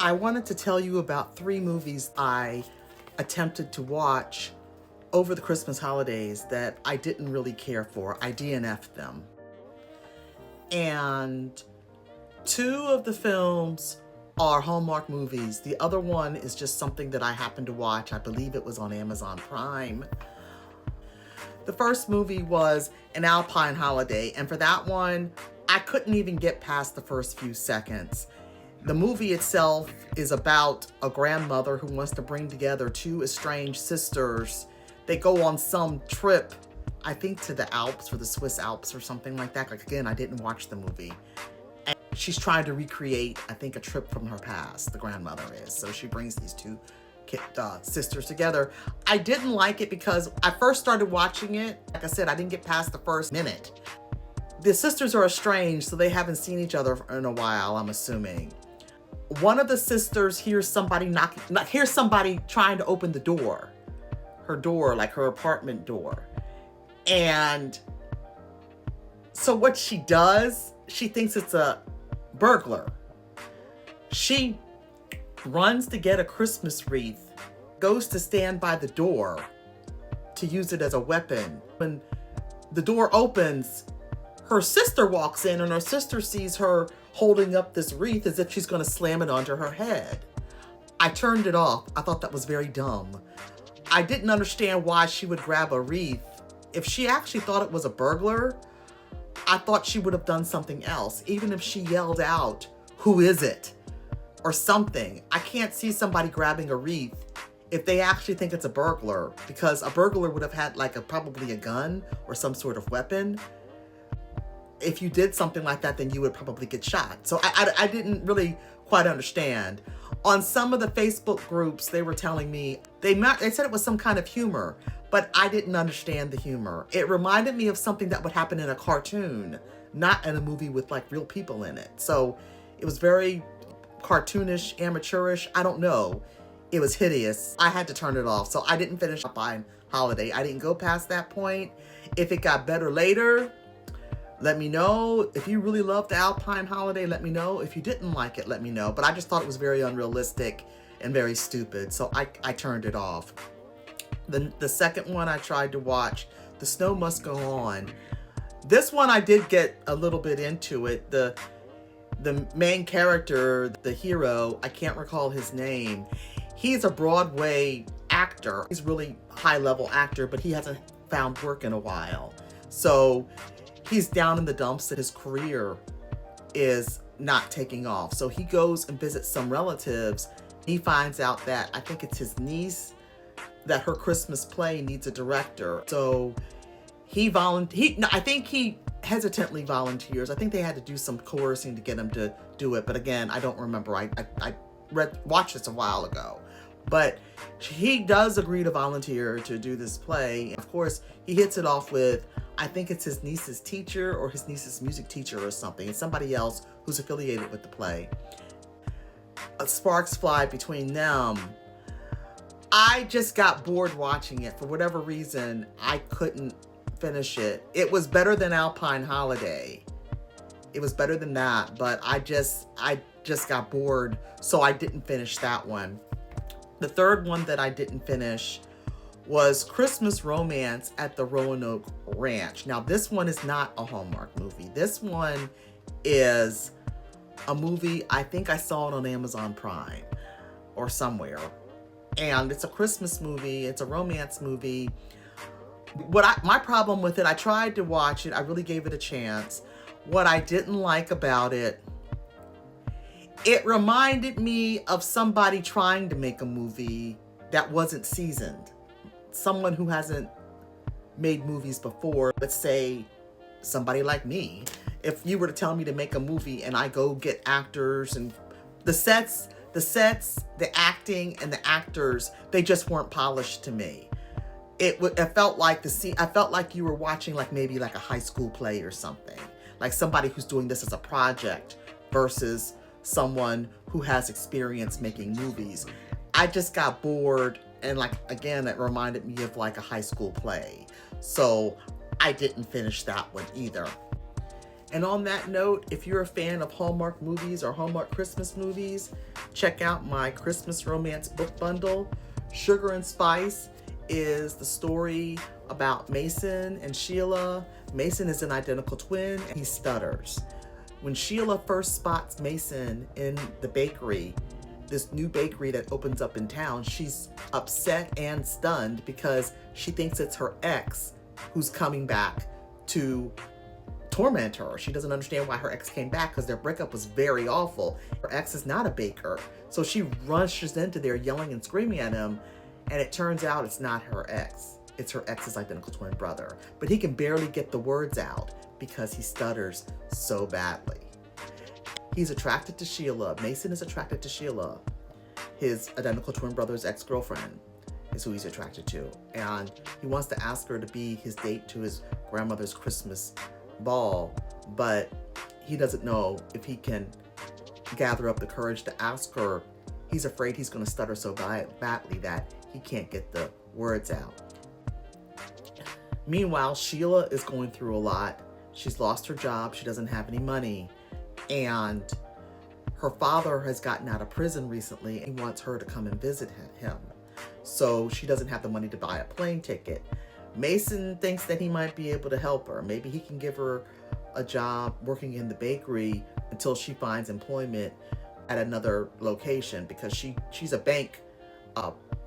I wanted to tell you about 3 movies I attempted to watch over the Christmas holidays that I didn't really care for. I DNF'd them. And 2 of the films are Hallmark movies. The other one is just something that I happened to watch. I believe it was on Amazon Prime. The first movie was an Alpine Holiday, and for that one, I couldn't even get past the first few seconds. The movie itself is about a grandmother who wants to bring together 2 estranged sisters. They go on some trip, I think to the Alps or the Swiss Alps or something like that. Like, again, I didn't watch the movie. And she's trying to recreate, I think, a trip from her past, the grandmother is. So she brings these 2 sisters together. I didn't like it because I first started watching it. Like I said, I didn't get past the first minute. The sisters are estranged, so they haven't seen each other in a while, I'm assuming. One of the sisters hears somebody trying to open the door. Her door, like her apartment door. And so what she does, she thinks it's a burglar. She runs to get a Christmas wreath, goes to stand by the door to use it as a weapon. When the door opens, her sister walks in and her sister sees her holding up this wreath as if she's going to slam it onto her head. I turned it off. I thought that was very dumb. I didn't understand why she would grab a wreath. If she actually thought it was a burglar, I thought she would have done something else. Even if she yelled out, "Who is it?" or something. I can't see somebody grabbing a wreath if they actually think it's a burglar, because a burglar would have had probably a gun or some sort of weapon. If you did something like that, then you would probably get shot. So I didn't really quite understand. On some of the Facebook groups, they were telling me, they said it was some kind of humor, but I didn't understand the humor. It reminded me of something that would happen in a cartoon, not in a movie with real people in it. So it was very cartoonish, amateurish, I don't know. It was hideous. I had to turn it off, so I didn't finish Alpine Holiday. I didn't go past that point. If it got better later, let me know. If you really loved the Alpine Holiday, let me know. If you didn't like it, let me know. But I just thought it was very unrealistic and very stupid, so I turned it off. The second one I tried to watch, The Snow Must Go On. This one I did get a little bit into it. The main character, the hero, I can't recall his name. He's a Broadway actor. He's a really high-level actor, but he hasn't found work in a while. So he's down in the dumps and his career is not taking off. So he goes and visits some relatives. He finds out that, I think it's his niece, that her Christmas play needs a director. So I think he hesitantly volunteers. I think they had to do some coercing to get him to do it. But again, I don't remember. I watched this a while ago. But he does agree to volunteer to do this play. Of course, he hits it off with, I think it's his niece's teacher or his niece's music teacher or something. It's somebody else who's affiliated with the play. Sparks fly between them. I just got bored watching it. For whatever reason, I couldn't finish it. It was better than Alpine Holiday. It was better than that, but I just got bored, so I didn't finish that one. The third one that I didn't finish was Christmas Romance at the Roanoke Ranch. Now, this one is not a Hallmark movie. This one is a movie, I think I saw it on Amazon Prime or somewhere. And it's a Christmas movie. It's a romance movie. My problem with it, I tried to watch it. I really gave it a chance. What I didn't like about it, it reminded me of somebody trying to make a movie that wasn't seasoned. Someone who hasn't made movies before. Let's say somebody like me. If you were to tell me to make a movie and I go get actors and the sets, the acting and the actors, they just weren't polished to me. It felt like I felt like you were watching maybe a high school play or something. Like somebody who's doing this as a project versus someone who has experience making movies. I just got bored, and again, it reminded me of a high school play. So I didn't finish that one either. And on that note, if you're a fan of Hallmark movies or Hallmark Christmas movies, check out my Christmas romance book bundle. Sugar and Spice is the story about Mason and Sheila. Mason is an identical twin and he stutters. When Sheila first spots Mason in the bakery, this new bakery that opens up in town, she's upset and stunned because she thinks it's her ex who's coming back to torment her. She doesn't understand why her ex came back because their breakup was very awful. Her ex is not a baker. So she rushes into there yelling and screaming at him, and it turns out it's not her ex. It's her ex's identical twin brother. But he can barely get the words out because he stutters so badly. He's attracted to Sheila. Mason is attracted to Sheila. His identical twin brother's ex-girlfriend is who he's attracted to. And he wants to ask her to be his date to his grandmother's Christmas ball, but he doesn't know if he can gather up the courage to ask her. He's afraid he's going to stutter so badly that he can't get the words out. Meanwhile, Sheila is going through a lot. She's lost her job. She doesn't have any money. And her father has gotten out of prison recently and wants her to come and visit him. So she doesn't have the money to buy a plane ticket. Mason thinks that he might be able to help her. Maybe he can give her a job working in the bakery until she finds employment at another location, because she's a bank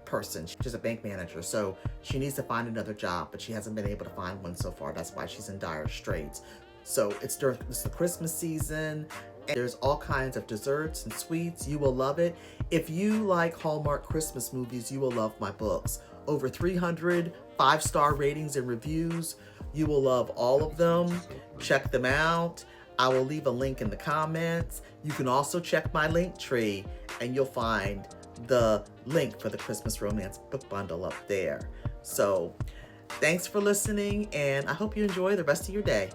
person. She's a bank manager, so she needs to find another job, but she hasn't been able to find one so far. That's why she's in dire straits. So it's the Christmas season, and there's all kinds of desserts and sweets. You will love it. If you like Hallmark Christmas movies, you will love my books. Over 300 5-star ratings and reviews. You will love all of them. Check them out. I will leave a link in the comments. You can also check my link tree and you'll find the link for the Christmas Romance book bundle up there. So thanks for listening, and I hope you enjoy the rest of your day.